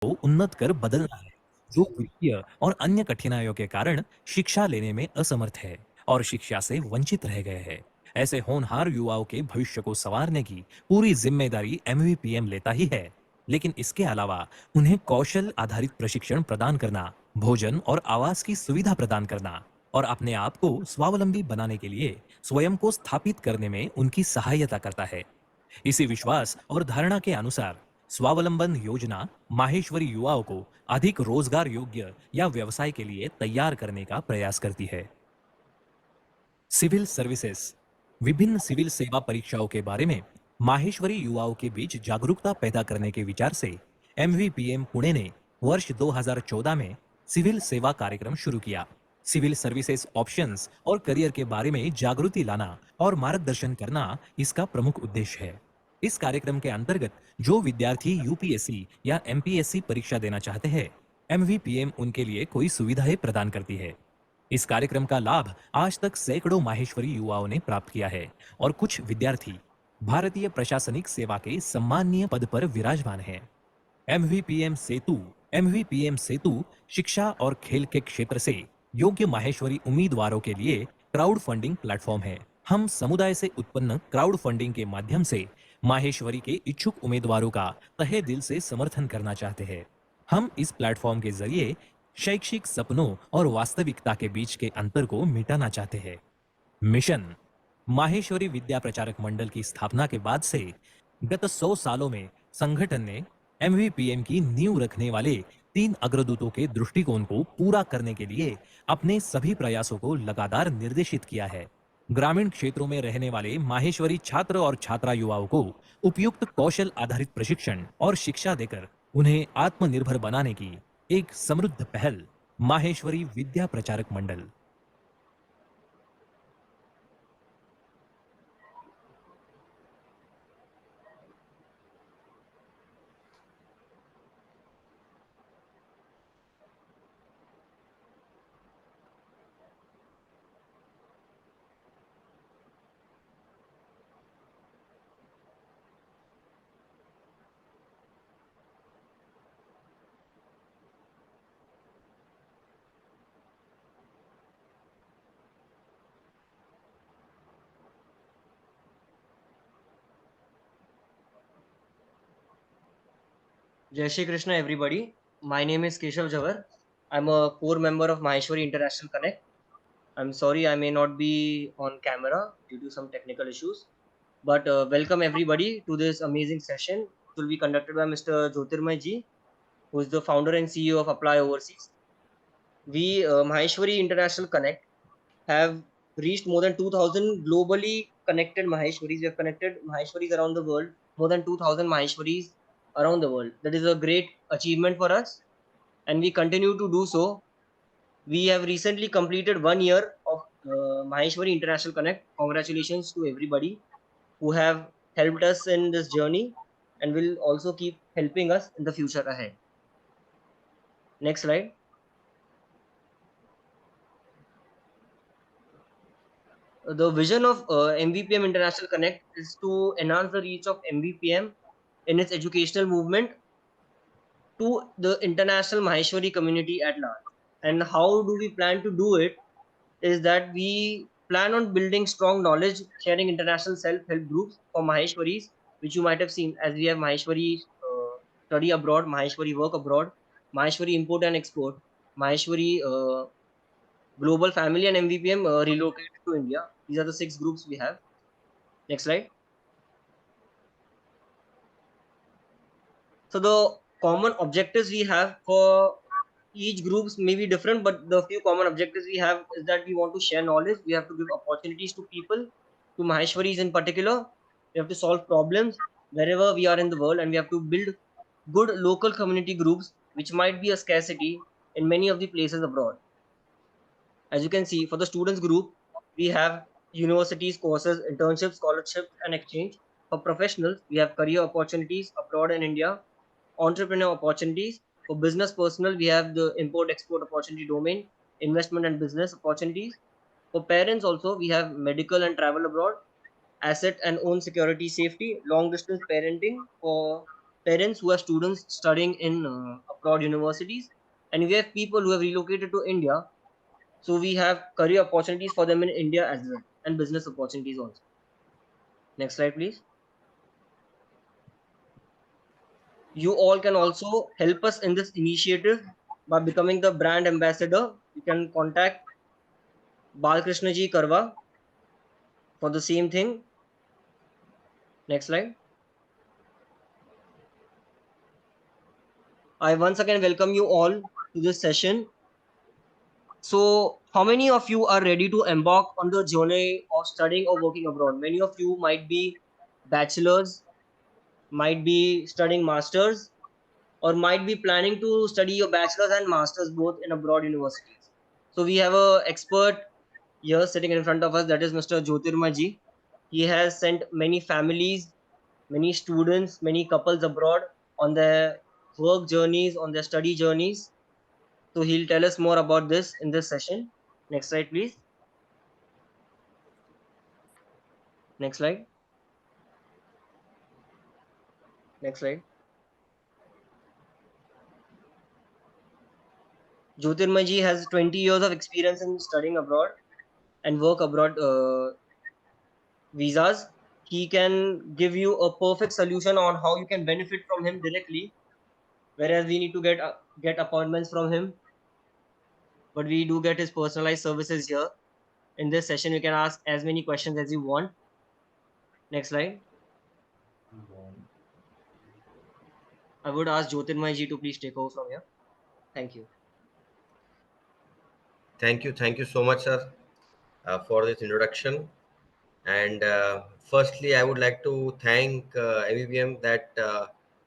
को उन्नत कर बदलना है, जो वित्तीय और अन्य कठिनाइयों के कारण शिक्षा लेने में असमर्थ है और शिक्षा से वंचित रह गए हैं। ऐसे होनहार युवाओं के भविष्य को संवारने की पूरी जिम्मेदारी एमवीपीएम लेता ही है। लेकिन इसके अलावा उन्हें कौशल आधारित प्रशिक्षण प्रदान करना, भोजन और आवास की सुविधा प्रदान करना और अपने आप को स्वावलंबी बनाने के लिए स्वयं को स्थापित करने में उनकी सहायता करता है। इसी विश्वास और धारणा के अनुसार स्वावलंबन योजना माहेश्वरी युवाओं को अधिक रोजगार योग्य या व्यवसाय के लिए तैयार करने का प्रयास करती है। सिविल सर्विसेज, विभिन्न सिविल सेवा परीक्षाओं के बारे में माहेश्वरी युवाओं के बीच जागरूकता पैदा करने के विचार से एमवीपीएम पुणे ने वर्ष 2014 में सिविल सेवा कार्यक्रम शुरू किया। सिविल सर्विसेज ऑप्शंस और करियर के बारे में जागृति लाना और मार्गदर्शन करना इसका प्रमुख उद्देश्य है। इस कार्यक्रम के अंतर्गत जो विद्यार्थी यूपीएससी या एमपीएससी परीक्षा देना चाहते हैं, एमवीपीएम उनके लिए कोई सुविधाएं प्रदान करती है। इस कार्यक्रम का लाभ आज तक सैकड़ों माहेश्वरी युवाओं ने प्राप्त किया है और कुछ विद्यार्थी भारतीय प्रशासनिक सेवा के सम्माननीय पद पर विराजमान हैं। एमवीपीएम सेतु, एमवीपीएम सेतु शिक्षा और खेल के क्षेत्र से योग्य माहेश्वरी उम्मीदवारों के लिए क्राउड फंडिंग प्लेटफॉर्म है। हम समुदाय से उत्पन्न क्राउड फंडिंग के माध्यम से माहेश्वरी के इच्छुक उम्मीदवारों का तहे दिल से समर्थन करना चाहते हैं। हम इस प्लेटफॉर्म के जरिए शैक्षिक सपनों और वास्तविकता के बीच के अंतर को मिटाना चाहते हैं। मिशन, माहेश्वरी विद्या प्रचारक मंडल की स्थापना के बाद से गत 100 सालों में संगठन ने एमवीपीएम की नींव रखने वाले 3 अग्रदूतों के दृष्टिकोण को पूरा करने के लिए अपने सभी प्रयासों को लगातार निर्देशित किया है। ग्रामीण क्षेत्रों में रहने वाले माहेश्वरी छात्र और छात्रा युवाओं को उपयुक्त कौशल आधारित प्रशिक्षण और शिक्षा देकर उन्हें आत्मनिर्भर बनाने की एक समृद्ध पहल माहेश्वरी विद्या प्रचारक मंडल। Jai Shri Krishna, everybody. My name is Keshav Jawar. I'm a core member of Maheshwari International Connect. I'm sorry I may not be on camera due to some technical issues, but welcome everybody to this amazing session. It will be conducted by Mr. Jyotirmay Ji, who is the founder and CEO of Apply Overseas. We, Maheshwari International Connect, have reached more than 2,000 globally connected Maheshwaris. We have connected Maheshwaris around the world, more than 2,000 Maheshwaris around the world. That is a great achievement for us, and we continue to do so. We have recently completed 1 year of Maheshwari International Connect. Congratulations to everybody who have helped us in this journey and will also keep helping us in the future ahead. Next slide. The vision of MVPM International Connect is to enhance the reach of MVPM in its educational movement to the international Maheshwari community at large. And how do we plan to do it? Is that we plan on building strong knowledge sharing international self-help groups for Maheshwaris, which you might have seen as we have Maheshwari study abroad, Maheshwari work abroad, Maheshwari import and export, Maheshwari global family, and MVPM relocated to India. These are the 6 groups we have. Next slide. So the common objectives we have for each groups may be different, but the few common objectives we have is that we want to share knowledge. We have to give opportunities to people, to Maheshwaris in particular. We have to solve problems wherever we are in the world, and we have to build good local community groups, which might be a scarcity in many of the places abroad. As you can see, for the students group, we have universities, courses, internships, scholarships, and exchange. For professionals, we have career opportunities abroad in India, entrepreneur opportunities. For business personnel, we have the import export opportunity domain, investment and business opportunities. For parents also, we have medical and travel abroad, asset and own security safety, long distance parenting for parents who have students studying in abroad universities, and we have people who have relocated to India. So we have career opportunities for them in India as well, and business opportunities also. Next slide, please. You all can also help us in this initiative by becoming the brand ambassador. You can contact Balkrishna Ji Karwa for the same thing. Next slide. I once again welcome you all to this session. So, how many of you are ready to embark on the journey of studying or working abroad? Many of you might be bachelors, might be studying masters, or might be planning to study your bachelor's and master's both in abroad universities. So, we have a expert here sitting in front of us, that is Mr. Jyotirma Ji. He has sent many families, many students, many couples abroad on their work journeys, on their study journeys. So he'll tell us more about this in this session. Next slide, please. Next slide. Next slide. Jyotirmaji has 20 years of experience in studying abroad and work abroad visas. He can give you a perfect solution on how you can benefit from him directly, whereas we need to get appointments from him, but we do get his personalized services here. In this session, you can ask as many questions as you want. Next slide. I would ask Jyotirmaji to please take over from here. Thank you. Thank you so much, sir, for this introduction. And firstly, I would like to thank ABBM that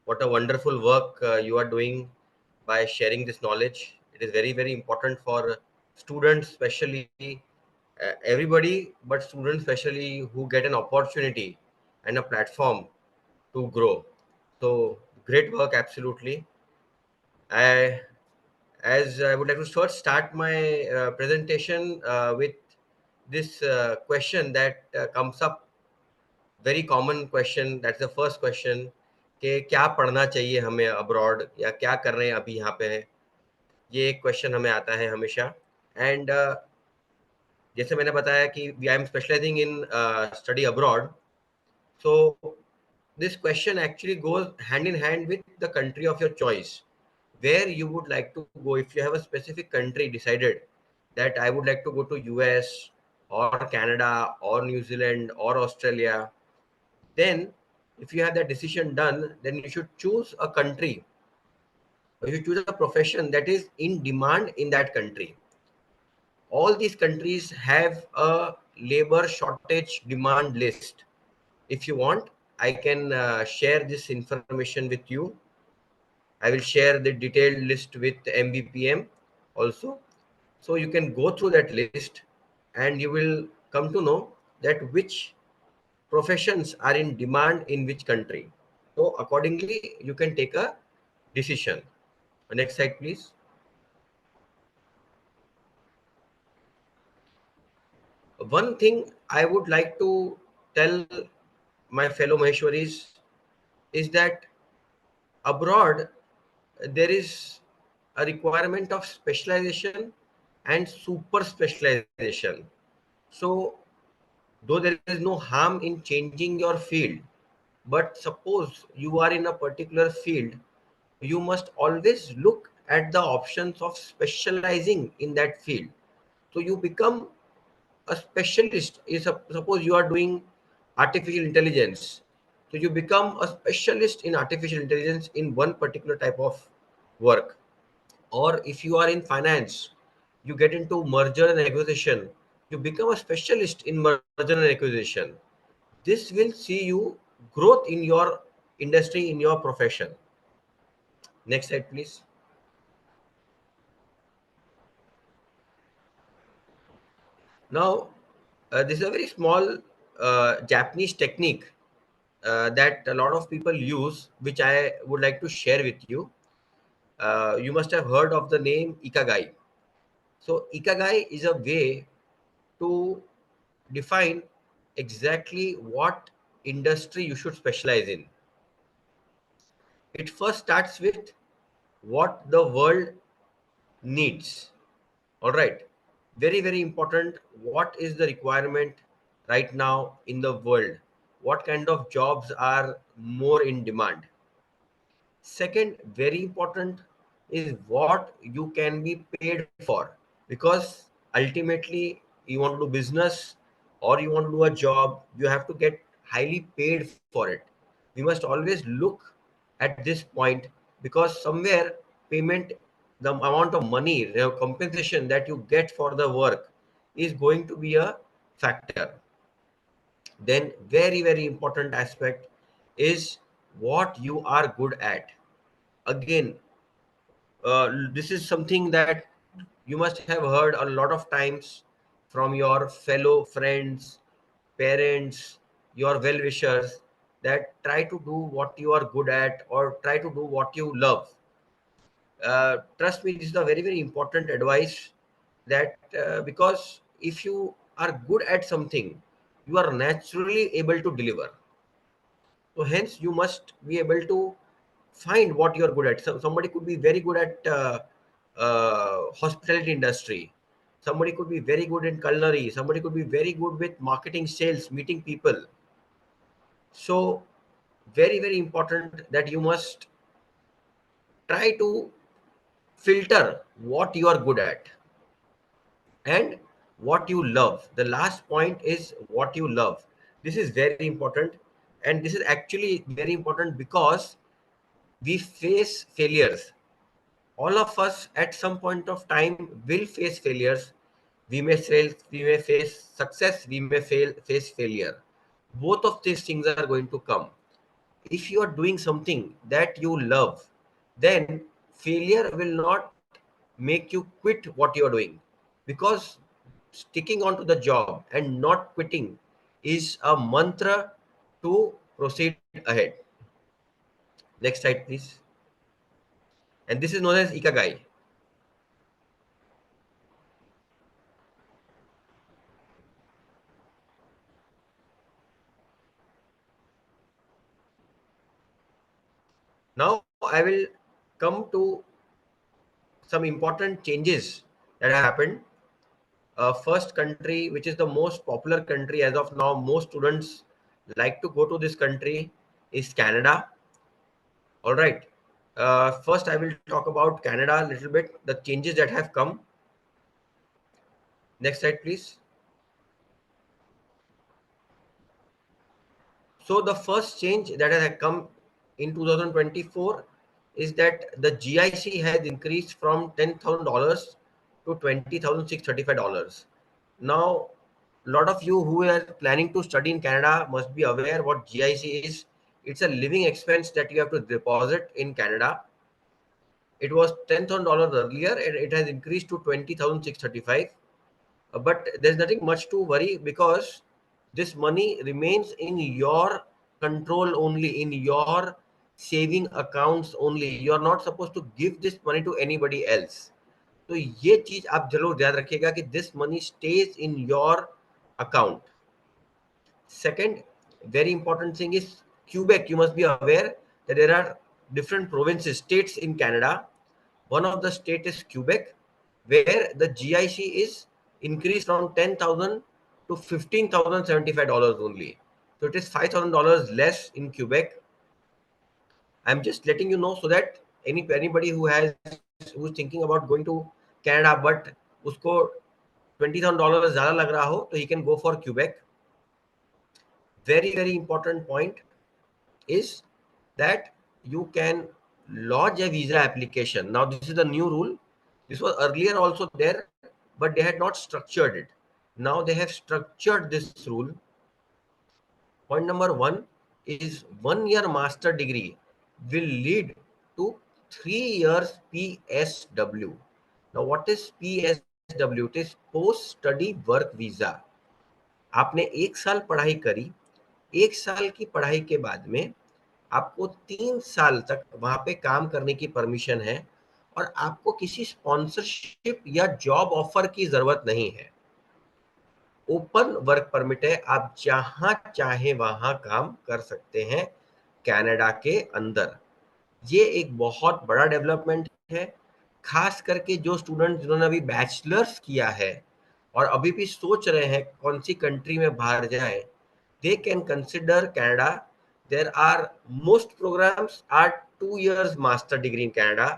what a wonderful work you are doing by sharing this knowledge. It is very, very important for students, especially everybody, but students especially who get an opportunity and a platform to grow. So great work, absolutely. I, as I would like to first start my presentation with this question that comes up, very common question. That's the first question कि क्या पढ़ना चाहिए हमें abroad या क्या कर रहे हैं अभी यहाँ पे है, ये एक क्वेश्चन हमें आता है हमेशा. एंड जैसे मैंने बताया कि I am specialising in study abroad. So this question actually goes hand in hand with the country of your choice, where you would like to go. If you have a specific country decided that I would like to go to US or Canada or New Zealand or Australia, then if you have that decision done, then you should choose a country, or you should choose a profession that is in demand in that country. All these countries have a labor shortage demand list. If you want, I can share this information with you. I will share the detailed list with MBPM also. So you can go through that list and you will come to know that which professions are in demand in which country. So accordingly, you can take a decision. Next slide, please. One thing I would like to tell my fellow Maheshwaris is that abroad there is a requirement of specialization and super specialization. So though there is no harm in changing your field, but suppose you are in a particular field, you must always look at the options of specializing in that field. So you become a specialist. Suppose you are doing artificial intelligence, so you become a specialist in artificial intelligence in one particular type of work. Or if you are in finance, you get into merger and acquisition, you become a specialist in merger and acquisition. This will see you growth in your industry, in your profession. Next slide, please. Now, this is a very small Japanese technique that a lot of people use, which I would like to share with you. You must have heard of the name Ikagai. So, Ikagai is a way to define exactly what industry you should specialize in. It first starts with what the world needs. All right. Very, very important. What is the requirement right now in the world? What kind of jobs are more in demand? Second, very important, is what you can be paid for, because ultimately you want to do business or you want to do a job, you have to get highly paid for it. We must always look at this point, because somewhere payment, the amount of money, the compensation that you get for the work is going to be a factor. Then very, very important aspect is what you are good at. Again, this is something that you must have heard a lot of times from your fellow friends, parents, your well wishers, that try to do what you are good at or try to do what you love. Trust me, this is a very, very important advice, that because if you are good at something, you are naturally able to deliver. So hence you must be able to find what you're good at. Somebody could be very good at hospitality industry. Somebody could be very good in culinary. Somebody could be very good with marketing, sales, meeting people. So very, very important that you must try to filter what you are good at and what you love. The last point is what you love. This is very important, and this is actually very important because we face failures. All of us at some point of time will face failures. We may fail, we may face success, we may face failure. Both of these things are going to come. If you are doing something that you love, then failure will not make you quit what you are doing, because sticking on to the job and not quitting is a mantra to proceed ahead. Next slide, please. And this is known as Ikigai. Now I will come to some important changes that have happened. First country, which is the most popular country as of now, most students like to go to this country, is Canada. All right. First, I will talk about Canada a little bit, the changes that have come. Next slide, please. So the first change that has come in 2024 is that the GIC has increased from $10,000 to $20,635. Now, a lot of you who are planning to study in Canada must be aware what GIC is. It's a living expense that you have to deposit in Canada. It was $10,000 earlier, and it has increased to $20,635. But there's nothing much to worry, because this money remains in your control only, in your saving accounts only. You are not supposed to give this money to anybody else. तो ये चीज आप जरूर याद रखिएगा कि this money stays in your account. Second, very important thing is Quebec. You must be aware that there are different provinces, states in Canada. One of the state is Quebec, where the GIC is increased from 10,000 to $15,075 only. So it is $5,000 less in Quebec. I'm just letting you know so that anybody who's thinking about going to Canada but उसको $20,000 ज़्यादा लग रहा हो, तो he can go for Quebec. Very, very important point is that you can lodge a visa application. Now, this is the new rule. This was earlier also there, but they had not structured it. Now they have structured this rule. Point number one is 1 year master degree will lead to 3 years PSW. Now, what is PSW? It is post study work visa. आपने 1 साल पढ़ाई करी, 1 साल की पढ़ाई के बाद में आपको 3 साल तक वहां पे काम करने की परमिशन है, और आपको किसी स्पॉन्सरशिप या जॉब ऑफर की जरूरत नहीं है. ओपन वर्क परमिट है, आप जहां चाहे वहां काम कर सकते हैं कनाडा के अंदर. ये एक बहुत बड़ा डेवलपमेंट है, खास करके जो स्टूडेंट जिन्होंने अभी बैचलर्स किया है और अभी भी सोच रहे हैं कौन सी कंट्री में बाहर जाएं, they can consider Canada. There are most programs are 2 years master degree in Canada,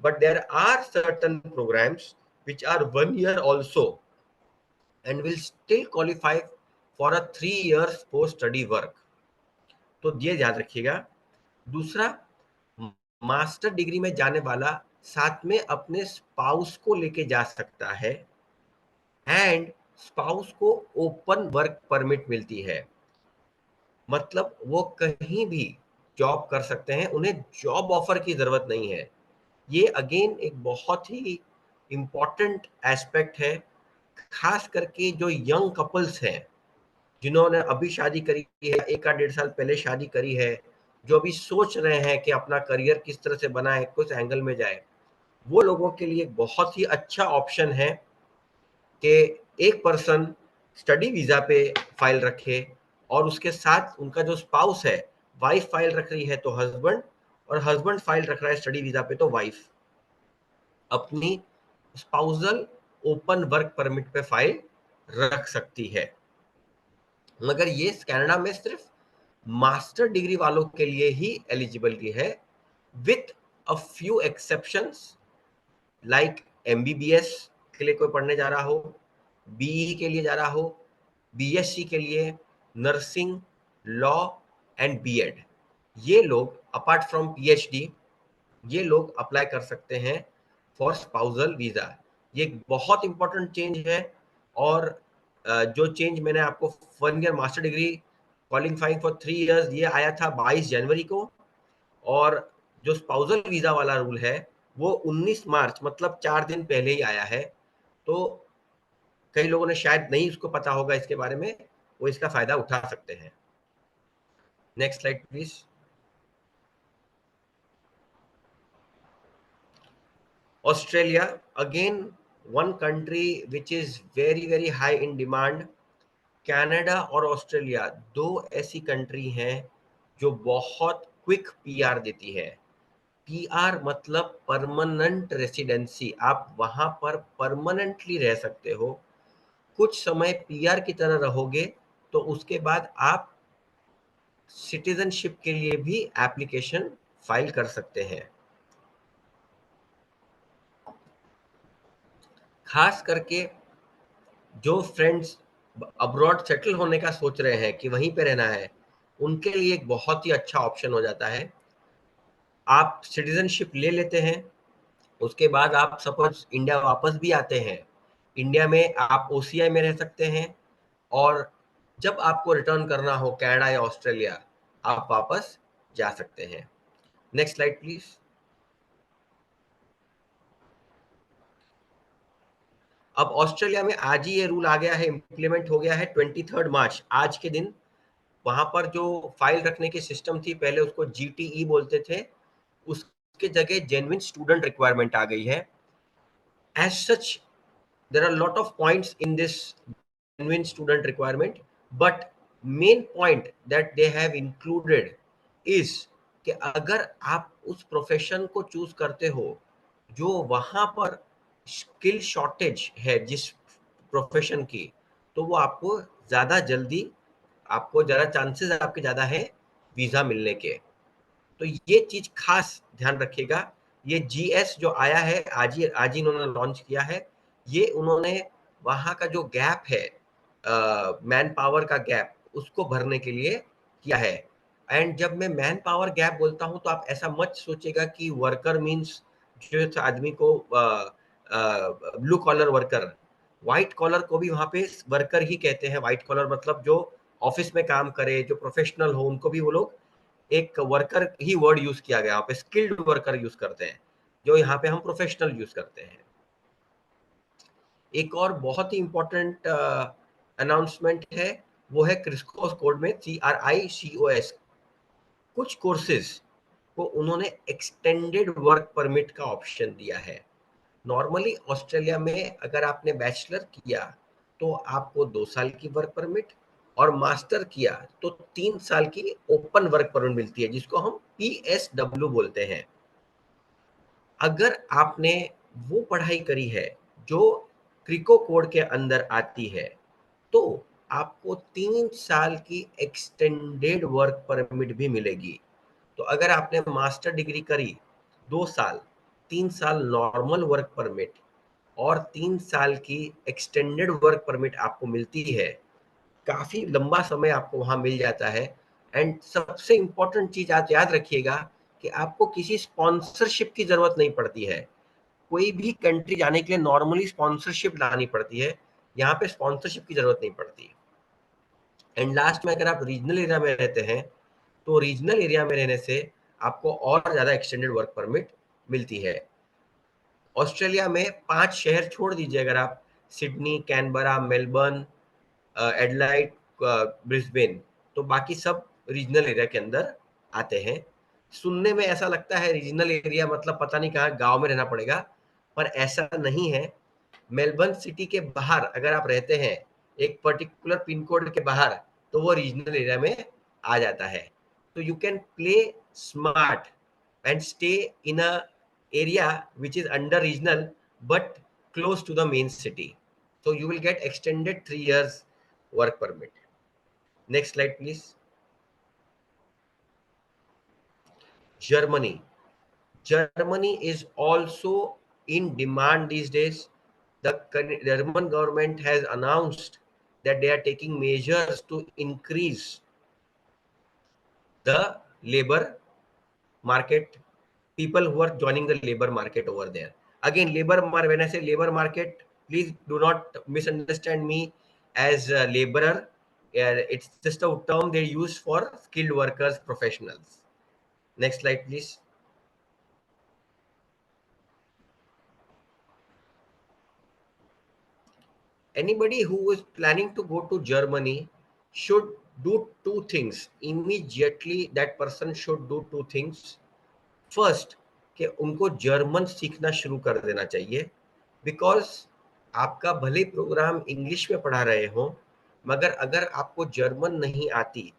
but there are certain programs which are 1 year also and will still qualify for a 3 years post study work. तो ये याद रखिएगा। दूसरा, master degree में जाने वाला साथ में अपने स्पाउस को लेके जा सकता है एंड स्पाउस को ओपन वर्क परमिट मिलती है, मतलब वो कहीं भी जॉब कर सकते हैं, उन्हें जॉब ऑफर की जरूरत नहीं है। ये अगेन एक बहुत ही इंपॉर्टेंट एस्पेक्ट है, खास करके जो यंग कपल्स हैं जिन्होंने अभी शादी करी है, 1 आध 1.5 साल पहले शादी करी है, जो अभी सोच रहे हैं कि अपना करियर किस तरह से बनाए, कुछ एंगल में जाए, वो लोगों के लिए बहुत ही अच्छा ऑप्शन है कि एक पर्सन स्टडी वीजा पे फाइल रखे और उसके साथ उनका जो स्पाउस है, वाइफ फाइल रख रही है तो हस्बैंड, और हस्बैंड फाइल रख रहा है स्टडी वीजा पे तो वाइफ अपनी स्पाउसल ओपन वर्क परमिट पे फाइल रख सकती है। मगर ये कनाडा में सिर्फ मास्टर डिग्री वालों के लिए ही एलिजिबिलिटी है, with a few exceptions, like MBBS के लिए कोई पढ़ने जा रहा हो, बीई के लिए जा रहा हो, बीएससी के लिए, नर्सिंग, लॉ एंड बीएड, ये लोग अपार्ट फ्रॉम पीएचडी ये लोग अप्लाई कर सकते हैं फॉर स्पाउसल वीजा। ये एक बहुत इंपॉर्टेंट चेंज है। और जो चेंज मैंने आपको 1 year master degree qualifying for 3 years ये आया था 22 जनवरी को, और जो स्पाउसल वीजा वाला रूल है वो 19 मार्च मतलब 4 दिन पहले ही आया है। तो कई लोगों ने शायद नहीं उसको पता होगा इसके बारे में, वो इसका फायदा उठा सकते हैं। Next slide please. Australia, again one country which is very high in demand. Canada और ऑस्ट्रेलिया दो ऐसी कंट्री हैं जो बहुत क्विक पीआर देती है। पीआर मतलब परमानेंट रेसिडेंसी, आप वहां पर परमानेंटली रह सकते हो। कुछ समय पीआर की तरह रहोगे तो उसके बाद आप सिटीजनशिप के लिए भी एप्लीकेशन फाइल कर सकते हैं। खास करके जो फ्रेंड्स अब्रॉड सेटल होने का सोच रहे हैं कि वहीं पे रहना है, उनके लिए एक बहुत ही अच्छा ऑप्शन हो जाता है। आप सिटीजनशिप ले लेते हैं, उसके बाद आप सपोज इंडिया वापस भी आते हैं, इंडिया में आप ओसीआई में रह सकते हैं, और जब आपको रिटर्न करना हो कनाडा या ऑस्ट्रेलिया, आप वापस जा सकते हैं। Next slide please. अब ऑस्ट्रेलिया में आज ही ये रूल आ गया है, इंप्लीमेंट हो गया है 23 मार्च, आज के दिन। वहां पर जो फाइल रखने की सिस्टम थी पहले उसको जीटीई बोलते थे, उसके जगह जेन्युइन स्टूडेंट रिक्वायरमेंट आ गई है। As such there are lot of points in this genuine student requirement, but main point that they have included is कि अगर आप उस प्रोफेशन को चूज करते हो जो वहां पर स्किल शॉर्टेज है जिस प्रोफेशन की, तो वो आपको ज्यादा जल्दी, आपको ज्यादा चांसेस आपके ज्यादा है वीजा मिलने के। तो ये चीज खास ध्यान रखिएगा। ये जीएस जो आया है आज ही इन्होंने लॉन्च किया है, ये उन्होंने वहां का जो गैप है, मैन पावर का गैप, उसको भरने के लिए किया है। एंड जब मैं मैन पावर गैप बोलता हूं तो आप ऐसा मत सोचेगा कि वर्कर मीन्स जो आदमी को blue collar worker, white collar को भी वहां पे वर्कर ही कहते हैं। व्हाइट कॉलर मतलब जो ऑफिस में काम करे, जो प्रोफेशनल हो, उनको भी वो लोग एक वर्कर ही वर्ड यूज किया गया, यहाँ पे स्किल्ड वर्कर यूज करते हैं, जो यहाँ पे हम प्रोफेशनल यूज करते हैं। एक और बहुत ही इंपॉर्टेंट अनाउंसमेंट है, वो है क्रिस्कोस कोड में CRICOS, कुछ कोर्सेज को उन्होंने एक्सटेंडेड वर्क परमिट का ऑप्शन दिया है। नॉर्मली ऑस्ट्रेलिया में अगर आपने बैचलर किया तो आपको 2 साल की वर्क परमिट, और मास्टर किया तो 3 साल की ओपन वर्क परमिट मिलती है, जिसको हम PSW बोलते हैं। अगर आपने वो पढ़ाई करी है जो क्रिको कोड के अंदर आती है, तो आपको 3 साल की एक्सटेंडेड वर्क परमिट भी मिलेगी। तो अगर आपने मास्टर डिग्री करी 2 साल, 3 साल नॉर्मल वर्क परमिट और 3 साल की एक्सटेंडेड वर्क परमिट आपको मिलती है, काफी लंबा समय आपको वहां मिल जाता है। एंड सबसे इंपॉर्टेंट चीज आप याद रखिएगा कि आपको किसी स्पॉन्सरशिप की जरूरत नहीं पड़ती है। कोई भी कंट्री जाने के लिए नॉर्मली स्पॉन्सरशिप लानी पड़ती है, यहाँ पे स्पॉन्सरशिप की जरूरत नहीं पड़ती। एंड लास्ट में अगर आप रीजनल एरिया में रहते हैं, तो रीजनल एरिया में रहने से आपको और ज्यादा एक्सटेंडेड वर्क परमिट मिलती है। ऑस्ट्रेलिया में 5 शहर छोड़ दीजिए, अगर आप Sydney, Canberra, Melbourne, Adelaide, Brisbane, तो बाकी सब रीजनल एरिया के अंदर आते हैं। सुनने में ऐसा लगता है रीजनल एरिया मतलब पता नहीं कहाँ गांव में रहना पड़ेगा, पर ऐसा नहीं है। मेलबर्न सिटी के बाहर अगर आप रहते हैं, एक पर्टिकुलर पिन कोड के बाहर, तो वो रीजनल एरिया में आ जाता है। तो you can play smart and stay in a area which is under regional but close to the main city. So you will get extended 3 years work permit. Next slide, please. Germany. Germany is also in demand these days. The German government has announced that they are taking measures to increase the labor market, people who are joining the labor market over there. Again, when I say labor market, please do not misunderstand me as a laborer. It's just a term they use for skilled workers, professionals. Next slide, please. Anybody who is planning to go to Germany should do two things. Immediately, that person should do two things. First, कि उनको German सीखना शुरू कर देना चाहिए, because आपका भले programme English में पढ़ा रहे हो, मगर अगर आपको जर्मन नहीं आती,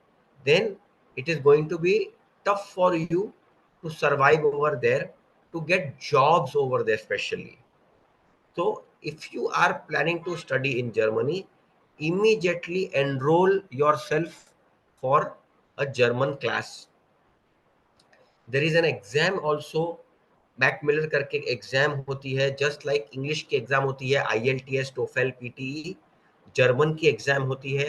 then it is going to be tough for you to survive over there, to get jobs over there specially. तो if you are planning to study in Germany, immediately enroll yourself for a German class. There is an exam also, मैक मिलर करके exam होती है, just like English की exam होती है, IELTS, TOEFL, PTE, German की एग्जाम होती है।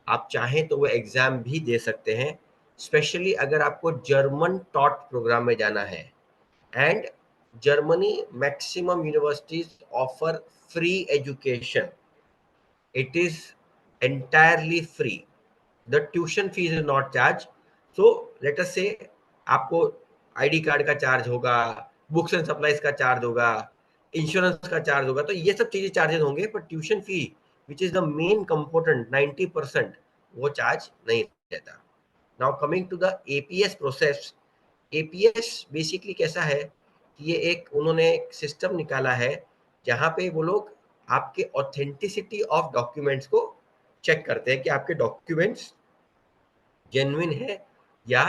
आप चाहें तो वो एग्जाम भी दे सकते हैं, स्पेशली अगर आपको जर्मन टॉट प्रोग्राम में जाना है। And Germany maximum universities offer free education, it is entirely free. The tuition fees is not charged. So let us say आपको आईडी कार्ड का चार्ज होगा, बुक्स एंड सप्लाईज का charge होगा, insurance का charge होगा, तो ये सब चीजें चार्जेस होंगे, पर tuition fee which is the main component 90%, वो चार्ज नहीं रहता। Now coming to the APS process. APS basically कैसा है कि ये एक उन्होंने सिस्टम निकाला है जहां पे वो लोग आपके ऑथेंटिसिटी ऑफ डॉक्यूमेंट्स को चेक करते हैं कि आपके डॉक्यूमेंट्स जेन्युइन है या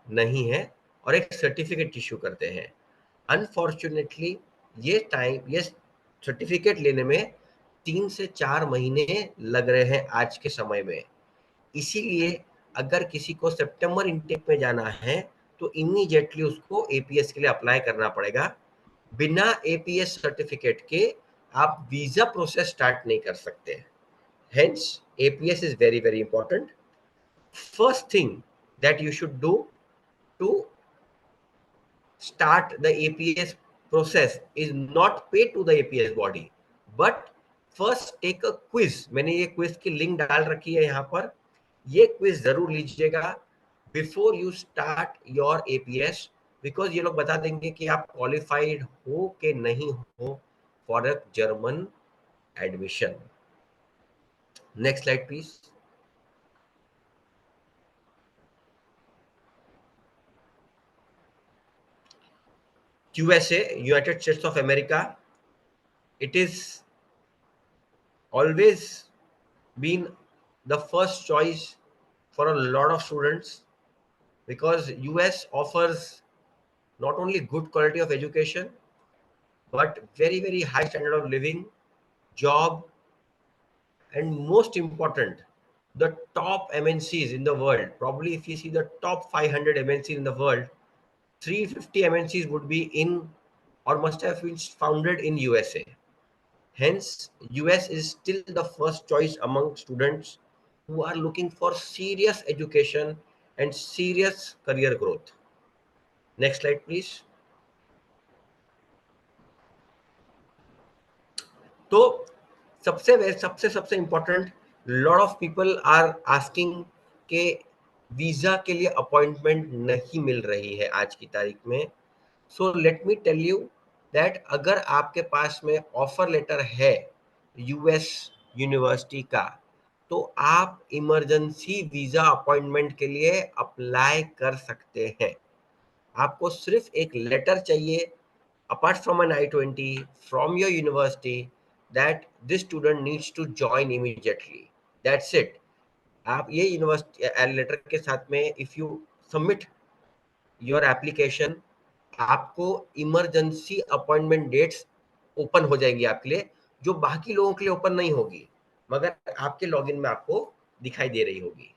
नहीं है, और एक सर्टिफिकेट इश्यू करते हैं। अनफॉर्चुनेटली ये सर्टिफिकेट लेने में 3 से 4 महीने लग रहे हैं आज के समय में। इसीलिए अगर किसी को सितंबर इनटेक में जाना है, तो इमीडिएटली उसको एपीएस के लिए अप्लाई करना पड़ेगा। बिना एपीएस सर्टिफिकेट के आप वीजा प्रोसेस स्टार्ट नहीं कर सकते। Hence, APS is very, very important. First thing that you should do to start the APS process is not pay to the APS body, but first take a quiz. मैंने ये quiz की link डाल रखी है यहाँ पर, ये quiz जरूर लीजिएगा before you start your APS, because ये लोग बता देंगे कि आप क्वालिफाइड हो कि नहीं हो for a German admission. Next slide please. USA, United States of America, it is always been the first choice for a lot of students, because US offers not only good quality of education but very very high standard of living, job, and most important, the top MNCs in the world. Probably if you see the top 500 MNCs in the world, 350 MNCs would be in or must have been founded in USA. Hence, US is still the first choice among students who are looking for serious education and serious career growth. Next slide, please. तो सबसे सबसे सबसे important, lot of people are asking के visa के लिए appointment नहीं मिल रही है आज की तारीख में. So let me tell you that अगर आपके पास में ऑफर लेटर है यूएस यूनिवर्सिटी का, तो आप इमरजेंसी वीजा अपॉइंटमेंट के लिए अप्लाई कर सकते हैं. आपको सिर्फ एक लेटर चाहिए apart from an I-20 from your university that this student needs to join immediately. That's it. आप ये यूनिवर्सिटी लेटर के साथ में if you submit your application, आपको इमरजेंसी अपॉइंटमेंट डेट्स ओपन हो जाएंगी आपके लिए, जो बाकी लोगों के लिए ओपन नहीं होगी, मगर आपके लॉगिन में आपको दिखाई दे रही होगी.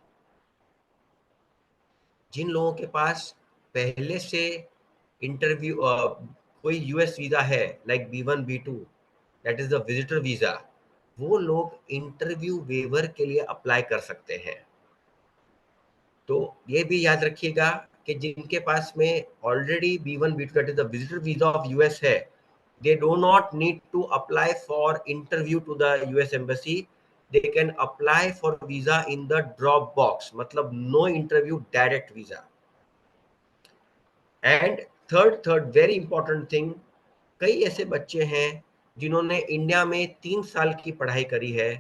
जिन लोगों के पास पहले से इंटरव्यू कोई यूएस वीजा है like B1 B2, that is the visitor visa, वो लोग इंटरव्यू वेवर के लिए अप्लाई कर सकते हैं. तो ये भी याद रखिएगा कि जिनके पास में already B1 B2 that is the visitor visa of US है, they do not need to apply for interview to the US embassy. They can apply for visa in the drop box, मतलब no interview, direct visa. And third very important thing, कई ऐसे बच्चे हैं जिन्होंने India में 3 साल की पढ़ाई करी है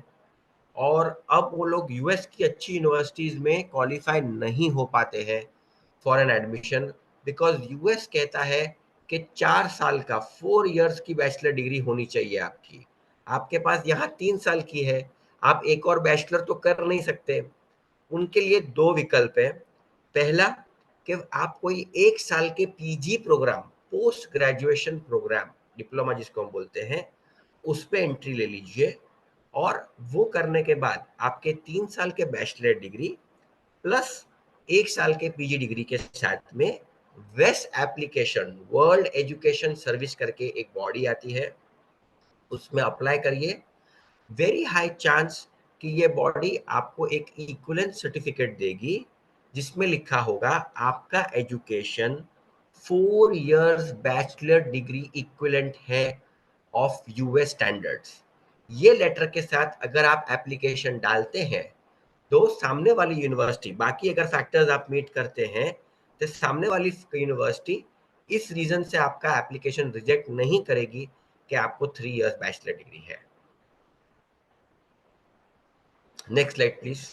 और अब वो लोग यूएस की अच्छी यूनिवर्सिटीज में क्वालिफाई नहीं हो पाते हैं for an admission, because US कहता है कि 4 साल का 4 इयर्स की बैचलर डिग्री होनी चाहिए आपकी. आपके पास यहाँ 3 साल की है, आप एक और बैचलर तो कर नहीं सकते. उनके लिए 2 विकल्प है. पहला कि आप कोई 1 साल के PG programme, post graduation programme, diploma जिसको हम बोलते हैं, उस पे एंट्री ले लीजिए और वो करने के बाद आपके 3 साल के बैचलर डिग्री प्लस 1 साल के पीजी डिग्री के साथ में west application, World Education Service करके एक बॉडी आती है, उसमें अप्लाई करिए. वेरी हाई चांस कि ये बॉडी आपको एक इक्विवेलेंट सर्टिफिकेट देगी जिसमें लिखा होगा आपका education 4 years bachelor degree equivalent है ऑफ यूएस स्टैंडर्ड्स. ये लेटर के साथ अगर आप एप्लीकेशन डालते हैं तो सामने वाली यूनिवर्सिटी, बाकी अगर फैक्टर्स आप मीट करते हैं तो सामने वाली यूनिवर्सिटी इस रीजन से आपका एप्लीकेशन रिजेक्ट नहीं करेगी कि आपको 3 इयर्स बैचलर डिग्री है. Next slide please.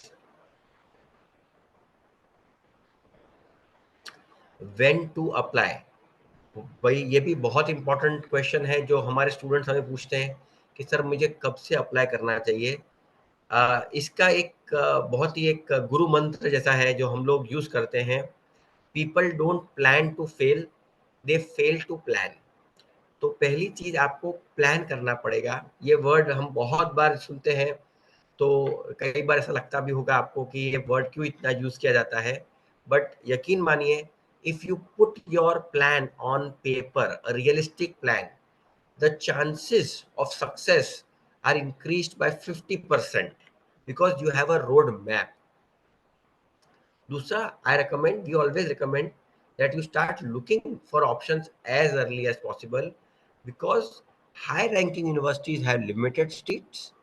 When to apply, भाई ये भी बहुत इंपॉर्टेंट क्वेश्चन है जो हमारे स्टूडेंट्स हमें पूछते हैं कि सर मुझे कब से अप्लाई करना चाहिए. इसका एक बहुत ही एक गुरु मंत्र जैसा है जो हम लोग यूज करते हैं. People don't plan to fail, they fail to plan. तो पहली चीज आपको प्लान करना पड़ेगा. ये वर्ड हम बहुत बार सुनते हैं, तो कई बार ऐसा लगता भी होगा आपको कि ये वर्ड क्यों इतना यूज किया जाता है, बट यकीन मानिए, if you put your plan on paper, a realistic plan, the chances of success are increased by 50% because you have a road map. दूसरा, we always recommend that you start looking for options as early as possible because high ranking universities have limited seats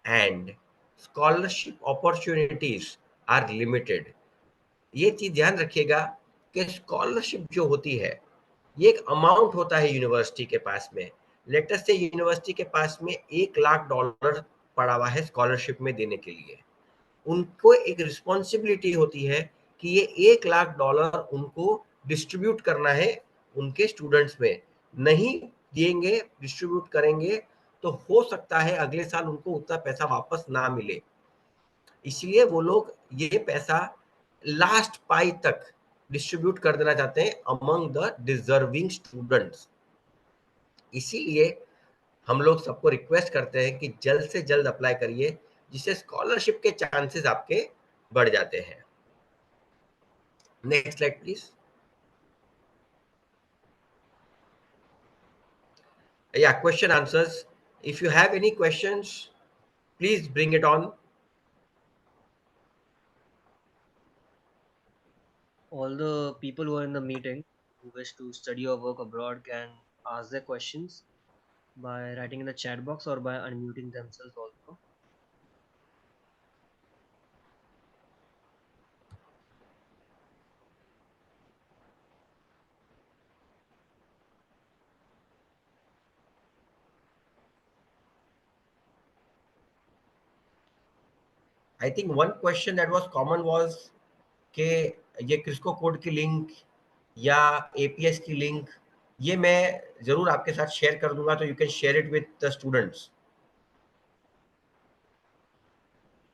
and scholarship opportunities are limited. ये चीज ध्यान रखिएगा कि scholarship जो होती है ये एक अमाउंट होता है यूनिवर्सिटी के पास में. लेटर से यूनिवर्सिटी के पास में $1 लाख पड़ा हुआ है स्कॉलरशिप में देने के लिए. उनको एक रिस्पॉन्सिबिलिटी होती है कि ये $1 लाख उनको डिस्ट्रीब्यूट करना है उनके स्टूडेंट्स में. नहीं देंगे, डिस्ट्रीब्यूट करेंगे तो हो सकता है अगले साल उनको उतना पैसा वापस ना मिले. इसलिए वो लोग ये पैसा लास्ट पाई तक डिस्ट्रीब्यूट कर देना चाहते हैं अमंग द डिजर्विंग स्टूडेंट्स। इसीलिए हम लोग सबको रिक्वेस्ट करते हैं कि जल्द से जल्द अप्लाई करिए, जिससे स्कॉलरशिप के चांसेस आपके बढ़ जाते हैं। Next slide please. Yeah, question answers. If you have any questions, please bring it on. All the people who are in the meeting who wish to study or work abroad can ask their questions by writing in the chat box or by unmuting themselves also. I think one question that was common was कि ये क्रिस्को code की link या APS की link, ये मैं जरूर आपके साथ शेयर कर दूंगा, तो you can share it with the students.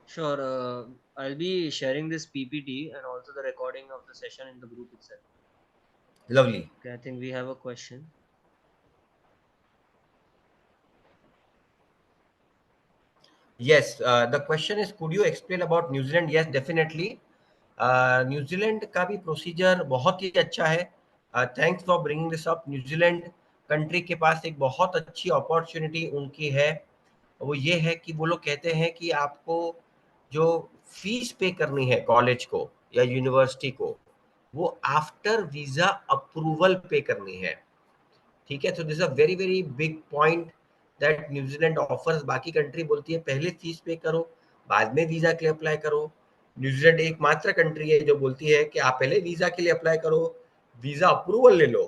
Sure, I'll be sharing this PPT and also the recording of the session in the group itself. Lovely. Okay, I think we have a question. Yes, the question is, could you explain about New Zealand? Yes, definitely. New Zealand का भी procedure बहुत ही अच्छा है। Thanks for bringing this up. New Zealand country के पास एक बहुत अच्छी opportunity उनकी है, वो ये है कि वो लोग कहते हैं कि आपको जो फीस पे करनी है कॉलेज को या यूनिवर्सिटी को, वो आफ्टर वीजा अप्रूवल पे करनी है। ठीक है, तो this a very very big point that New Zealand offers. बाकी कंट्री बोलती है पहले फीस पे करो, बाद में वीजा के लिए अप्लाई करो। न्यूजीलैंड एकमात्र कंट्री है जो बोलती है कि आप पहले वीजा के लिए अप्लाई करो, वीजा अप्रूवल ले लो,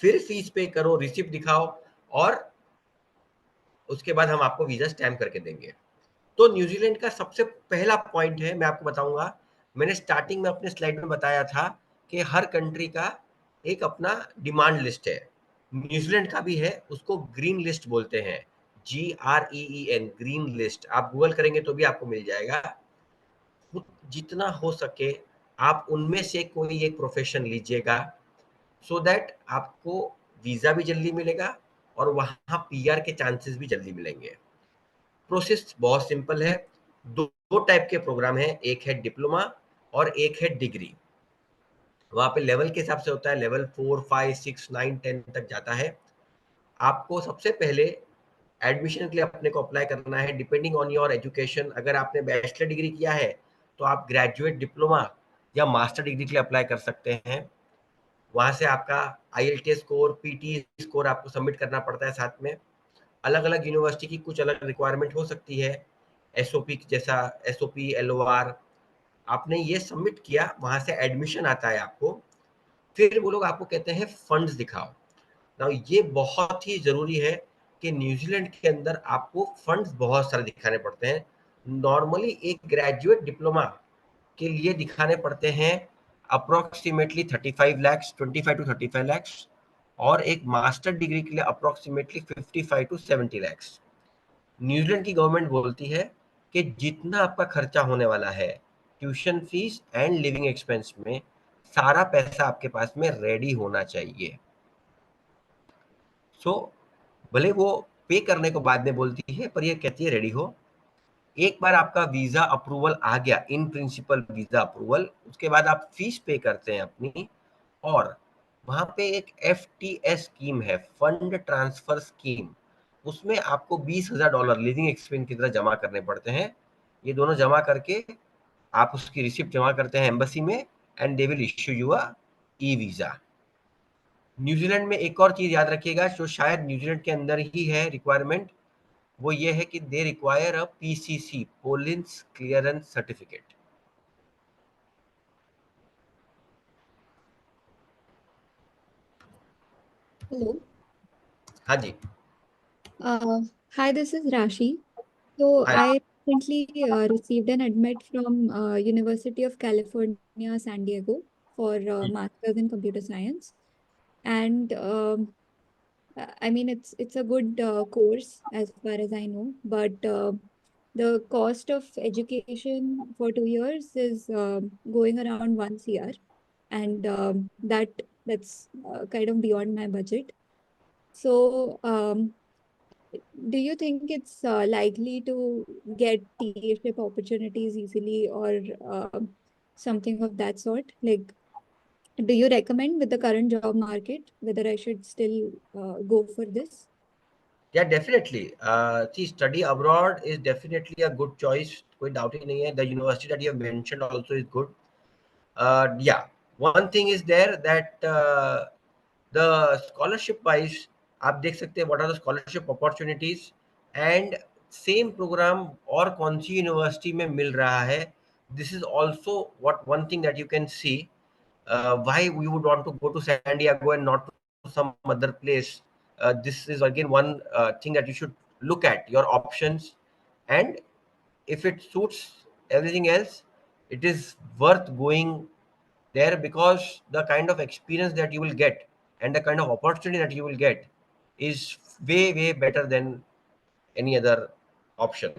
फिर फीस पे करो, रिसिप्ट दिखाओ, और उसके बाद हम आपको वीजा स्टैम्प करके देंगे। तो न्यूजीलैंड का सबसे पहला पॉइंट है, मैं आपको बताऊंगा। मैंने स्टार्टिंग में अपने स्लाइड में बताया था कि हर कंट्री का एक अपना डिमांड लिस्ट है। न्यूजीलैंड का भी है, उसको ग्रीन लिस्ट बोलते हैं, GREEN, ग्रीन लिस्ट। आप गूगल करेंगे तो भी आपको मिल जाएगा। जितना हो सके आप उनमें से कोई एक प्रोफेशन लीजिएगा, सो दैट आपको वीजा भी जल्दी मिलेगा और वहां पीआर के चांसेस भी जल्दी मिलेंगे। प्रोसेस बहुत सिंपल है। दो टाइप के प्रोग्राम है, एक है डिप्लोमा और एक है डिग्री। वहां पे लेवल के हिसाब से होता है, लेवल 4, 5, 6, 9, 10 तक जाता है। आपको सबसे पहले एडमिशन के लिए अपने को अप्लाई करना है डिपेंडिंग ऑन योर एजुकेशन। अगर आपने बैचलर डिग्री किया है तो आप ग्रेजुएट डिप्लोमा या मास्टर डिग्री के लिए अप्लाई कर सकते हैं। वहां से आपका IELTS स्कोर, पीटी स्कोर आपको सबमिट करना पड़ता है साथ में। अलग अलग यूनिवर्सिटी की कुछ अलग रिक्वायरमेंट हो सकती है, SOP जैसा, SOP, LOR। आपने ये सबमिट किया, वहां से एडमिशन आता है आपको। फिर वो लोग आपको कहते हैं फंड्स दिखाओ। नाउ ये बहुत ही जरूरी है कि न्यूजीलैंड के अंदर आपको फंड्स बहुत सारे दिखाने पड़ते हैं। नॉर्मली एक ग्रेजुएट डिप्लोमा के लिए दिखाने पड़ते हैं अप्रोक्सीमेटली 35 लैक्स, 25 टू 35 लैक्स, और एक मास्टर डिग्री के लिए अप्रोक्सीमेटली 55 टू 70 लैक्स। न्यूजीलैंड की गवर्नमेंट बोलती है कि जितना आपका खर्चा होने वाला है tuition fees and living expense में, सारा पैसा आपके पास में रेडी होना चाहिए। सो भले वो पे करने को बाद में बोलती है, पर ये कहती है रेडी हो। एक बार आपका वीजा अप्रूवल आ गया, इन प्रिंसिपल वीजा अप्रूवल, उसके बाद आप फीस पे करते हैं अपनी, और वहां पे एक FTS स्कीम है, फंड ट्रांसफर स्कीम। उसमें आपको $20,000 लिविंग एक्सपेंस की तरह जमा करने पड़ते हैं। ये दोनों जमा करके आप उसकी रिसिप्ट जमा करते हैं एम्बेसी में, and they will issue you a e visa. New Zealand में एक और चीज याद रखिएगा, जो शायद न्यूजीलैंड के अंदर ही है रिक्वायरमेंट, वो ये है कि they require a PCC, police clearance certificate. Hello. हाँ जी। Uh, Hi, this is Rashi. So हाँ। I recently received an admit from University of California, San Diego for Masters in Computer Science, and I mean it's a good course as far as I know, but the cost of education for 2 years is going around 1 CR, and that's kind of beyond my budget. So, do you think it's likely to get TA-ship opportunities easily, or something of that sort? Like, do you recommend with the current job market whether I should still go for this? Yeah, definitely. See, study abroad is definitely a good choice. कोई doubt ही नहीं है. The university that you have mentioned also is good. Yeah, one thing is there that the scholarship wise आप देख सकते हैं what are the scholarship opportunities and same program और कौन सी university में मिल रहा है. This is also what one thing that you can see why we would want to go to San Diego and not to some other place. This is again one thing that you should look at your options, and if it suits everything else, it is worth going there because the kind of experience that you will get and the kind of opportunity that you will get is way better than any other option.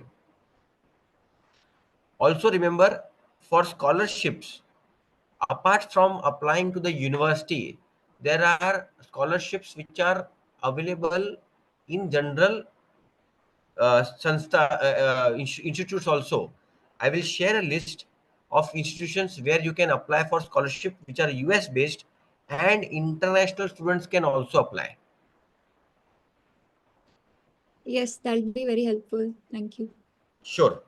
Also remember, for scholarships, apart from applying to the university, there are scholarships which are available in general institutes also. I will share a list of institutions where you can apply for scholarship which are US based, and international students can also apply. Yes, that'll be very helpful. Thank you. Sure.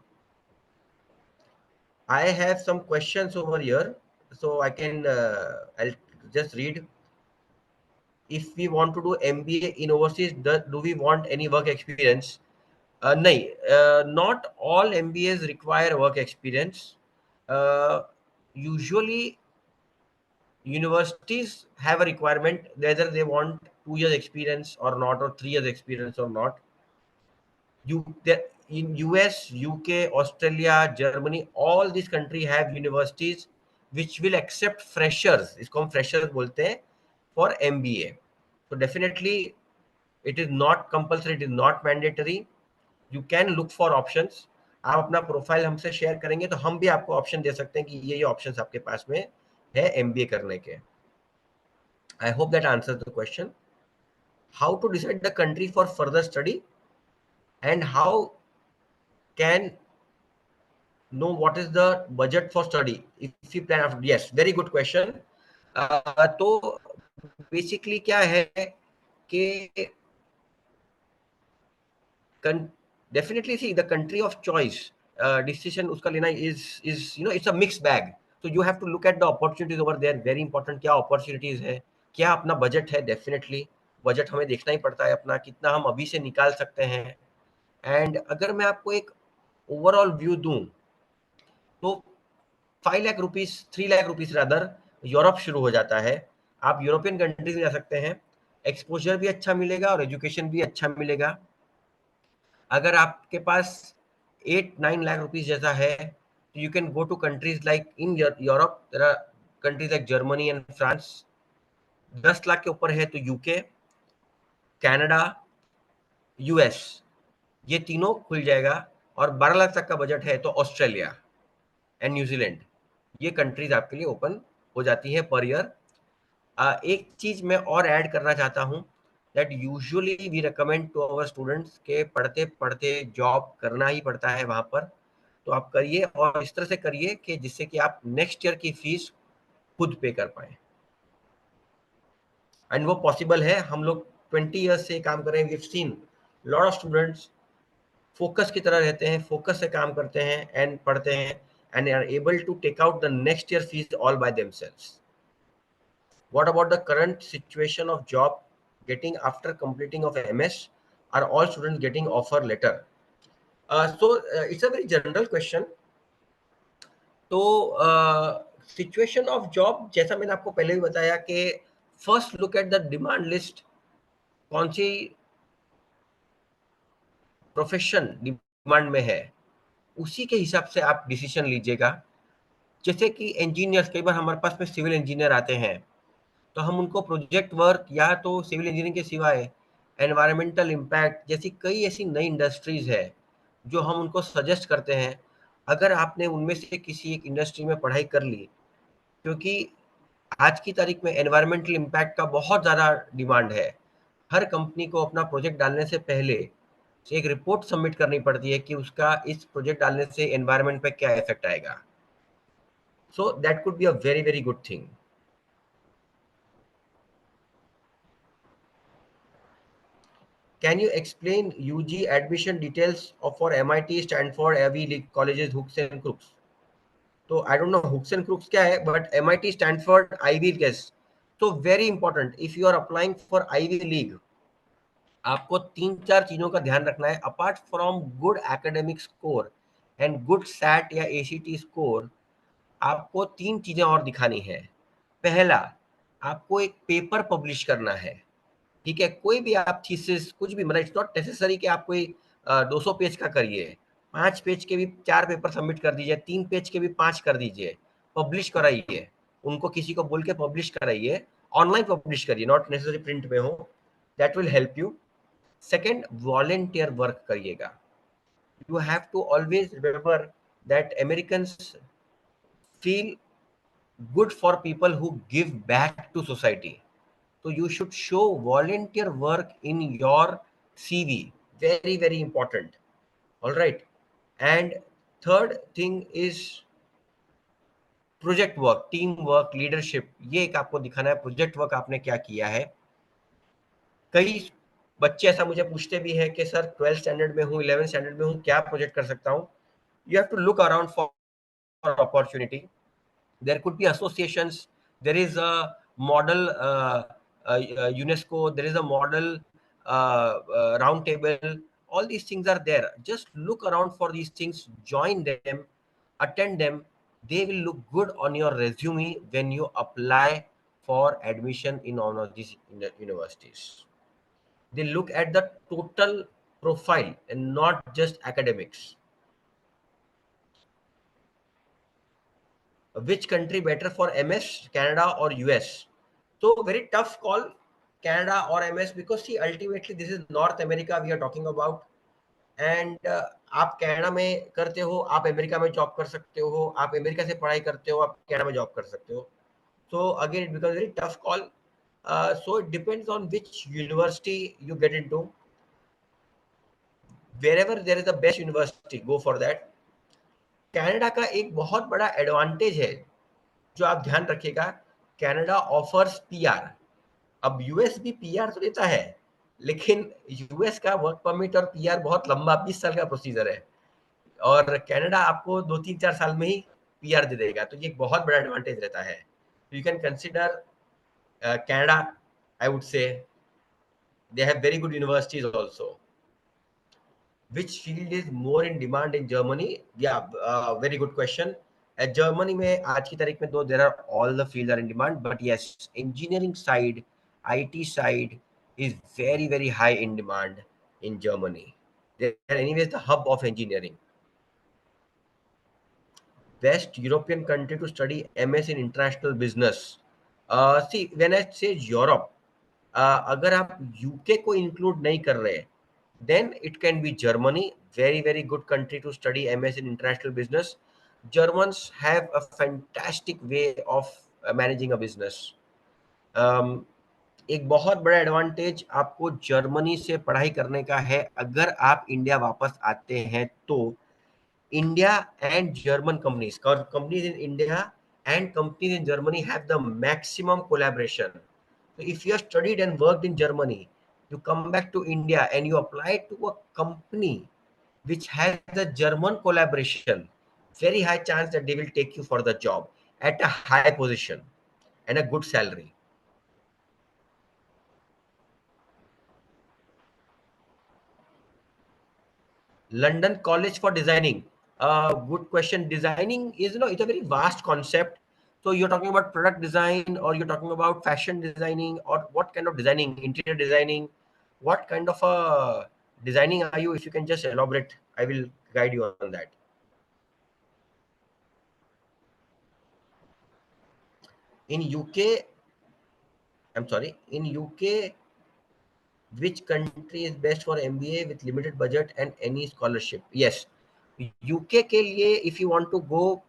I have some questions over here, so I can I'll just read. If we want to do MBA in overseas, do we want any work experience? नहीं, not all MBAs require work experience. Usually universities have a requirement whether they want 2 years experience or not, or 3 years experience or not. In US, UK, Australia, Germany, all these countries have universities which will accept freshers. इसको हम freshers बोलते हैं for MBA. So definitely it is not compulsory, it is not mandatory. You can look for options. आप अपना profile हमसे share करेंगे तो हम भी आपको ऑप्शन दे सकते हैं कि ये ऑप्शंस आपके पास में है एमबीए करने के. I hope that answers the question. How to decide the country for further study and how can know what is the budget for study if you plan after. Yes, very good question. तो basically क्या है कि definitely see the country of choice decision उसका लेना is it's a mixed bag. So you have to look at the opportunities over there. Very important, क्या opportunities है, क्या अपना बजट है. डेफिनेटली बजट हमें देखना ही पड़ता है अपना, कितना हम अभी से निकाल सकते हैं. एंड अगर मैं आपको एक ओवरऑल व्यू दूं तो 5 lakh rupees 3 lakh rupees rather Europe शुरू हो जाता है. आप यूरोपियन कंट्रीज में जा सकते हैं, एक्सपोजर भी अच्छा मिलेगा और एजुकेशन भी अच्छा मिलेगा. अगर आपके पास 8-9 लाख रुपीस जैसा है तो you can go to countries like in Europe. There are countries like Germany and France. 10 lakh के ऊपर है तो यूके, कनाडा, यूएस, ये तीनों खुल जाएगा. और 12 लाख तक का बजट है तो ऑस्ट्रेलिया एंड न्यूजीलैंड, ये कंट्रीज आपके लिए ओपन हो जाती है पर ईयर. एक चीज मैं और ऐड करना चाहता हूं that usually we recommend to our students के पढ़ते पढ़ते जॉब करना ही पड़ता है वहां पर. तो आप करिए और इस तरह से करिए कि जिससे कि आप नेक्स्ट ईयर की फीस खुद पे कर पाए. एंड वो पॉसिबल है. हम लोग 20 ईयर्स से काम कर रहे हैं. We have seen lot of students focus की तरह रहते हैं, फोकस से काम करते हैं एंड पढ़ते हैं and are able to take out the next year fees all by themselves. What about the current situation of job getting after completing of MS? Are all students getting offer letter? It's a very general question. तो situation of job जैसा मैंने आपको पहले भी बताया कि first look at the demand list. कौन सी profession demand में है, उसी के हिसाब से आप डिसीजन लीजिएगा. जैसे कि इंजीनियर्स, कई बार हमारे पास में सिविल इंजीनियर आते हैं तो हम उनको प्रोजेक्ट वर्क या तो सिविल इंजीनियरिंग के सिवाय एनवायरमेंटल इम्पैक्ट जैसी कई ऐसी नई इंडस्ट्रीज है जो हम उनको सजेस्ट करते हैं, अगर आपने उनमें से किसी एक इंडस्ट्री में पढ़ाई कर ली, क्योंकि आज की तारीख में एनवायरमेंटल इम्पैक्ट का बहुत ज़्यादा डिमांड है। हर कंपनी को अपना प्रोजेक्ट डालने से पहले एक रिपोर्ट सबमिट करनी पड़ती है कि उसका इस प्रोजेक्ट डालने से एनवायरमेंट पे क्या इफेक्ट आएगा। So that could be a very very good thing. Can you explain UG admission details of for MIT, Stanford, Ivy League colleges, Hooks and Crooks? तो I don't know hooks and crooks क्या है, but MIT, Stanford, Ivy case, तो very important. If you are applying for Ivy League, आपको 3-4 चीजों का ध्यान रखना है। Apart from good academic score and good SAT या ACT स्कोर, आपको 3 चीजें और दिखानी है। पहला, आपको एक पेपर पब्लिश करना है। ठीक है, कोई भी आप थीसिस कुछ भी, मतलब इट्स नॉट नेसेसरी कि आप कोई 200 पेज का करिए, 5 पेज के भी 4 पेपर सबमिट कर दीजिए, 3 पेज के भी 5 कर दीजिए, पब्लिश कराइए। उनको किसी को बोल के पब्लिश कराइए, ऑनलाइन पब्लिश करिए, नॉट नेसेसरी प्रिंट में हो, that will help you. Second, volunteer work करिएगा। You have to always remember that Americans feel good for people who give back to society. So you should show volunteer work in your CV. Very, very important. All right. And third thing is project work, team work, leadership. ये एक आपको दिखाना है project work आपने क्या किया है। कई बच्चे ऐसा मुझे पूछते भी हैं कि सर 12th स्टैंडर्ड में हूँ, 11th स्टैंडर्ड में हूँ, क्या प्रोजेक्ट कर सकता हूँ। You have to look around for opportunity. There could be associations. There is a model UNESCO. There is a model round table. All these things are there. Just look around for these things, join them, attend them. They will look good on your resume when you apply for admission in one of these universities. They look at the total profile and not just academics. Which country better for MS, Canada or US? So very tough call, Canada or MS, because see ultimately this is North America we are talking about. And आप Canada में करते हो, आप America में job कर सकते हो, आप अमेरिका से पढ़ाई करते हो, आप कनाडा में जॉब कर सकते हो। So again it becomes very tough call. So it depends on which university you get into. Wherever there is the best university, go for that. Canada का एक बहुत बड़ा एडवांटेज है जो आप ध्यान रखिएगा, कनाडा ऑफर्स पीआर। अब यूएस भी पीआर तो देता है, लेकिन यूएस का वर्क परमिट और पीआर बहुत लंबा 20 साल का प्रोसीजर है, और कनाडा आपको 2-3-4 साल में ही पीआर दे देगा। तो ये एक बहुत बड़ा एडवांटेज रहता है। You can consider Canada, I would say they have very good universities also. Which field is more in demand in Germany? Yeah, very good question. At Germany में आज की तारीख में तो there are all the fields are in demand, but yes, engineering side, IT side is very very high in demand in Germany. They are anyways the hub of engineering. Best European country to study MS in international business. See, when I say Europe, अगर आप UK को include नहीं कर रहे, then it can be Germany. Very very good country to study MS in international business. Germans have a fantastic way of managing a business. एक बहुत बड़ा advantage आपको जर्मनी से पढ़ाई करने का है। अगर आप इंडिया वापस आते हैं तो India and German companies, companies in India and companies in Germany have the maximum collaboration. So if you have studied and worked in Germany, you come back to India and you apply to a company which has the German collaboration, very high chance that they will take you for the job at a high position and a good salary. London College for Designing. Good question. Designing is, it's a very vast concept. So you're talking about product design, or you're talking about fashion designing, or what kind of designing, interior designing, what kind of a designing are you? If you can just elaborate, I will guide you on that. In UK, I'm sorry, in UK, which country is best for MBA with limited budget and any scholarship? Yes, UK के लिए if you want to go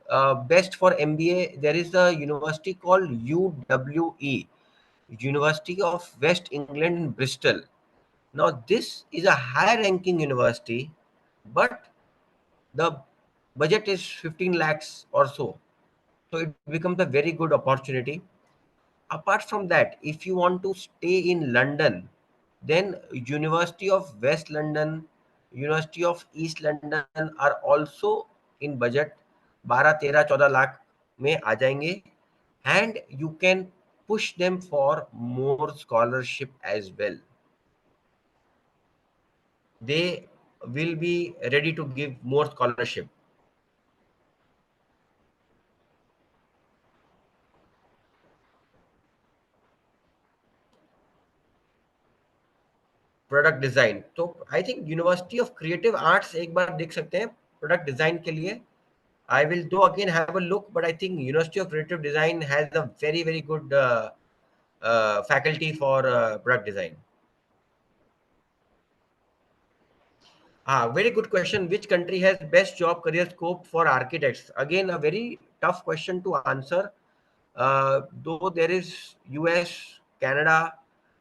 best for MBA, there is a university called UWE, University of West England in Bristol. Now this is a high ranking university, but the budget is 15 lakhs or so, so it becomes a very good opportunity. Apart from that, if you want to stay in London, then University of West London, University of East London are also in budget, 12-13-14 lakh में आ जाएंगे, and you can push them for more scholarship as well. They will be ready to give more scholarship. Product design, तो I think University of Creative Arts एक बार देख सकते हैं product design के लिए. I will do again have a look, but I think University of Creative Design has a very good faculty for product design. Very good question. Which country has best job career scope for architects? Again, a very tough question to answer. Though there is US, Canada,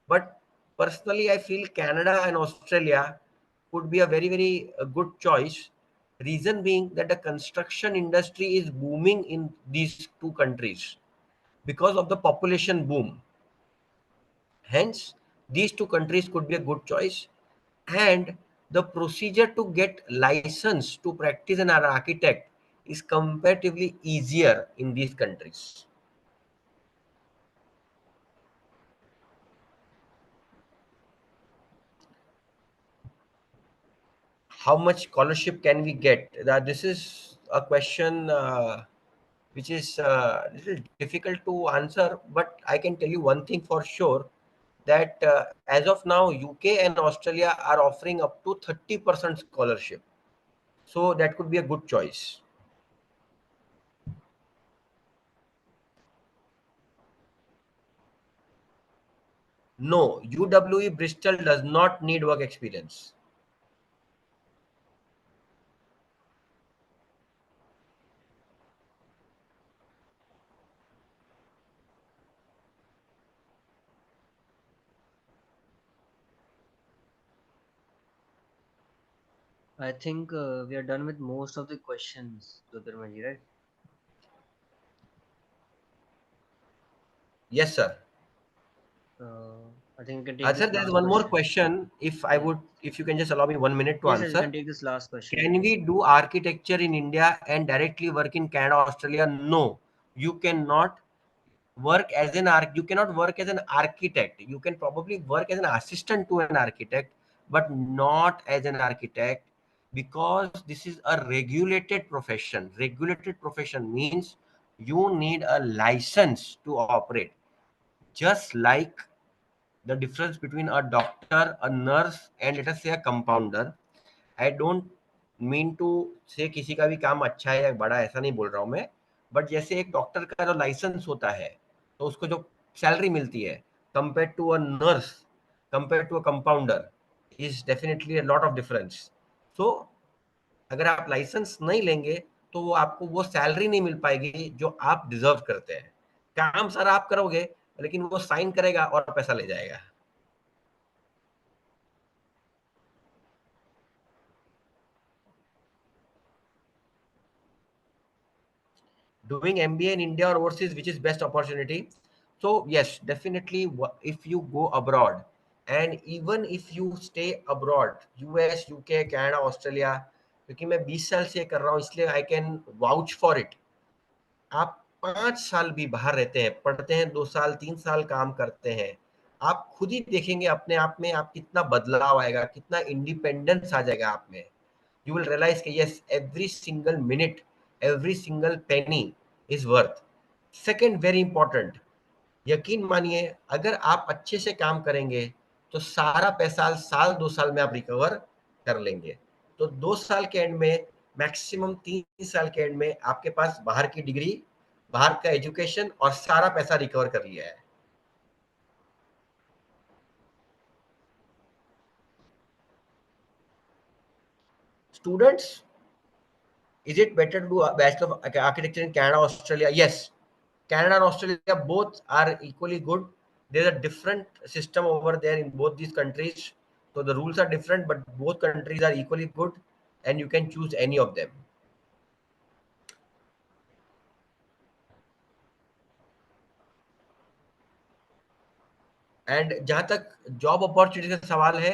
but personally I feel Canada and Australia could be a very good choice. Reason being that the construction industry is booming in these two countries because of the population boom. Hence, these two countries could be a good choice. And the procedure to get license to practice an architect is comparatively easier in these countries. How much scholarship can we get? This is a question which is little difficult to answer, but I can tell you one thing for sure, that as of now UK and Australia are offering up to 30% scholarship, so that could be a good choice. No, UWE Bristol does not need work experience. I think we are done with most of the questions, Jyotirmaji, right? Yes, sir. I think we can take Sir, this there is last one more question. question. If you can just allow me 1 minute to Yes, yes, you answer. can take this last question. Can we do architecture in India and directly work in Canada, Australia? No, you cannot work as you cannot work as an architect. You can probably work as an assistant to an architect, but not as an architect, because this is a regulated profession. Regulated profession means you need a license to operate, just like the difference between a doctor, a nurse, and let us say a compounder. I don't mean to say किसी का भी काम अच्छा है या बड़ा, ऐसा नहीं बोल रहा हूँ मैं, बट जैसे एक डॉक्टर का जो लाइसेंस होता है तो उसको जो सैलरी मिलती है, compare to a nurse, compare to a compounder, is definitely a lot of difference. So अगर आप लाइसेंस नहीं लेंगे तो वो आपको वो सैलरी नहीं मिल पाएगी जो आप डिजर्व करते हैं. काम सारा आप करोगे, लेकिन वो साइन करेगा और पैसा ले जाएगा. Doing MBA in India or overseas, which is best opportunity? So yes, definitely if you go abroad, and even if you stay abroad, US, UK, Canada, Australia, क्योंकि मैं 20 साल से कर रहा हूँ इसलिए I can vouch for it. आप 5 साल भी बाहर रहते हैं, पढ़ते हैं, 2 साल 3 साल काम करते हैं, आप खुद ही देखेंगे अपने आप में आप कितना बदलाव आएगा, कितना इंडिपेंडेंस आ जाएगा आप में. You will realize that yes, every single minute, every single penny is worth. Second, very important, यकीन मानिए अगर आप अच्छे से काम करेंगे तो सारा पैसा साल 2 साल में आप रिकवर कर लेंगे. तो 2 साल के एंड में, मैक्सिमम 3 साल के एंड में आपके पास बाहर की डिग्री, बाहर का एजुकेशन और सारा पैसा रिकवर कर लिया है. students, is it better to do a Bachelor of Architecture in Canada, Australia? Yes, Canada and Australia both are equally good. There's a different system over there in both these countries. So the rules are different, but both countries are equally good, and you can choose any of them. And जहां तक job opportunity का सवाल है,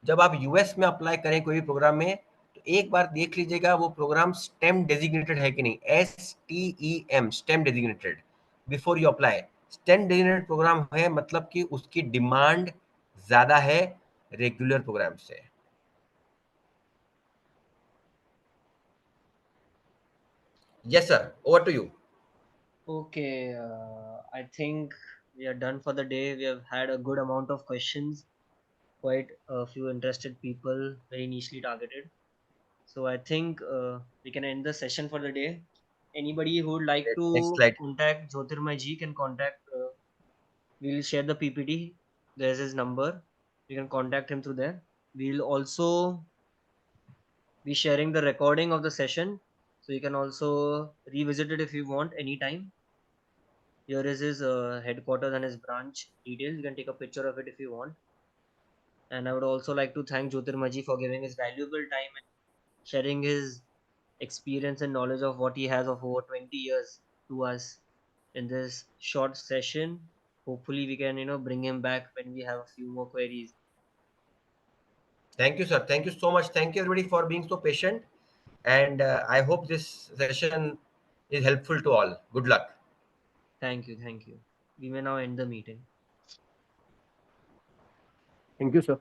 जब आप US में apply करें कोई भी प्रोग्राम में, तो एक बार देख लीजिएगा वो प्रोग्राम स्टेम डेजिग्नेटेड है कि नहीं, STEM, STEM designated, before you apply. STEM designated programme है मतलब कि उसकी डिमांड ज्यादा है रेगुलर प्रोग्राम से। Yes sir, over to you. Okay, I think we are done for the day. We have had a good amount of questions, quite a few interested people, very nichely targeted. So I think we can end the session for the day. Anybody who would like to next slide. contact Jyotirmay ji can contact. We'll share the PPT. There's his number. You can contact him through there. We'll also be sharing the recording of the session, so you can also revisit it if you want anytime. Here is his headquarters and his branch details. You can take a picture of it if you want. And I would also like to thank Jyotirmay ji for giving his valuable time and sharing his experience and knowledge of what he has of over 20 years to us in this short session. Hopefully we can bring him back when we have a few more queries. Thank you, sir. Thank you so much. Thank you, everybody, for being so patient. And I hope this session is helpful to all. Good luck. Thank you. We may now end the meeting. Thank you, sir.